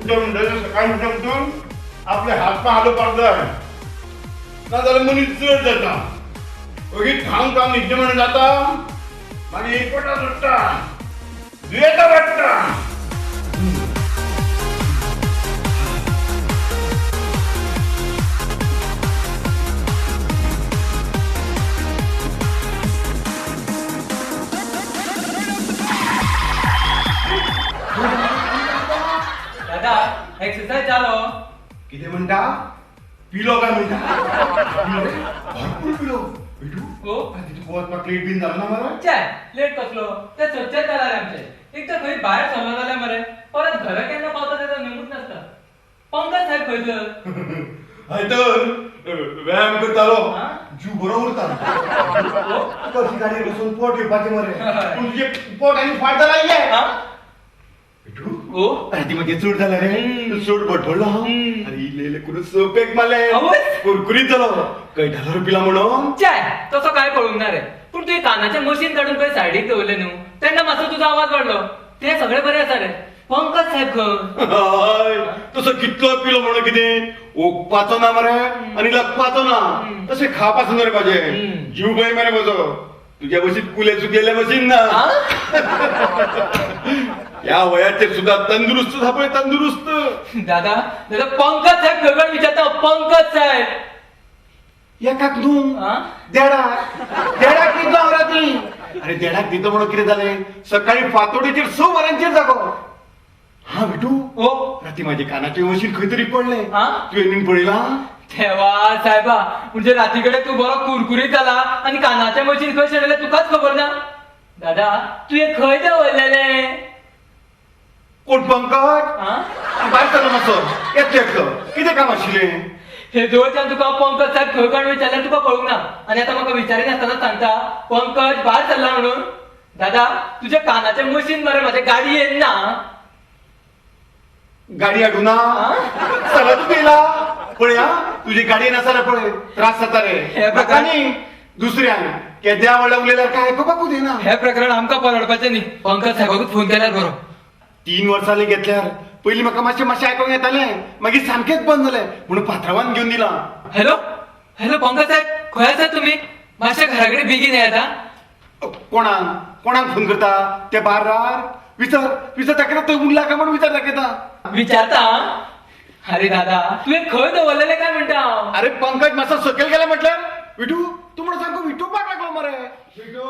सकाळी उठून आपले हातपाय हालोवपाक जाय नाजाल्यार मनीस चड जाता ओगीच खावन खावन निजमण जाता मागीर एकवटा सुट्टा दुयेंतां वाडटा दादा एक्सरसाइज चालो कितें म्हणटा पिलो काय म्हणटा भरपूर पिलो भेटू हो तिथे वचपाक लेट बीन जालो ना मरे चाय लेट कसलो ते स्वच्छता जाले आमचे एक तर खंय भायर समज जाले मरे परत घरा केन्ना पावता तेजो नेमूच नासता पंकज साहेब खंयसर हय तर व्यायाम करतालो जीव बरो उरता कशी गाडयेर बसून पोट येवपाचें मरे पूण तुजे पोट आनी फाट जाला ये भेटू ओ ती मागे चूड जाला रे चूड बटबडलो हांव अरे इले करून सोपेक मारले कुरकुरीत जालो कैठालो पिला म्हणून चाय तसो काय कळूंक ना रे पूण तुवें कानाचें मशीन काडून पळय सायडीक दवरलें न्हू तेन्ना मातसो तुजो आवाज वाडलो ते सगळे बरें आसा रे पंकज साहेब हय तसो कितलो पिलो म्हणून कितें ओंकपाचो ना मरे आनी लखपाचो ना तशें खावपाचो ना रे म्हाजें जीव पळय मरे म्हजो तुज्या भशेन कुले चुकेले भशेन ना या वयाचेर सुद्धा तंदुरुस्त पळय तंदुरुस्त दादा दादा पंकज साहेब खबर विचारता पंकज साहेब एकाक न्हू देडाक दितो हांव राती अरे देडाक दितो म्हणून कितें जालें सकाळी फातोडेचेर 6 वरांचेर जागो हा भेटू ओ राती म्हाजे कानाचें मशीन खंय तरी पडलें तुवें तुवें पळयलां देवा साहेबा म्हणजे राती कडेन तूं बरो कुरकुरीत जाला आनी कानाचें मशीन खंय शेणलें तुकाच खबर ना दादा तुवें खंय दवरलेलें कोण पंकज भायर चलो मातसो येतलो एकलो कितें काम आशिल्लें हे दोळच्यान तुका पंकज साहेब खंय काण विचारल्यार तुका कळूंक ना आनी आतां म्हाका विचारिनासतना सांगता पंकज भायर सरला म्हणून दादा तुज्या कानाचें मशीन मरे म्हाज्या गाडयेन ना गाडी हाडू ना चला तू गेला पळय तुजी गाडी नासा रे पळय त्रास जाता रे प्रकानी दुसऱ्यान केद्या वडला उलयल्यार काय आयकोपाकूच दिना हे प्रकरण आमकां परवडपाचें न्ही पंकज साहेबाकूच फोन केल्यार बरो 3 वर्सांनी घेतल्यार पयलीं म्हाका मातशें आयकोंक येतालें मागीर सामकेंच बंद जालें म्हणून पात्रांवान घेवन दिलां हॅलो हॅलो पंकज साहेब खंय आसात तुमी मातशें घरा कडेन बेगीन येता कोणाक फोन करता ते बारार विचार दाखयता थंय उरला काय म्हणून विचार दाखयता विचारता अरे दादा तुवें खंय दवरलेलें काय म्हणटा हांव अरे पंकज मातसो सकयल गेला म्हटल्यार विठू तू म्हणून सामको विठोवपाक लागलो मरे विठू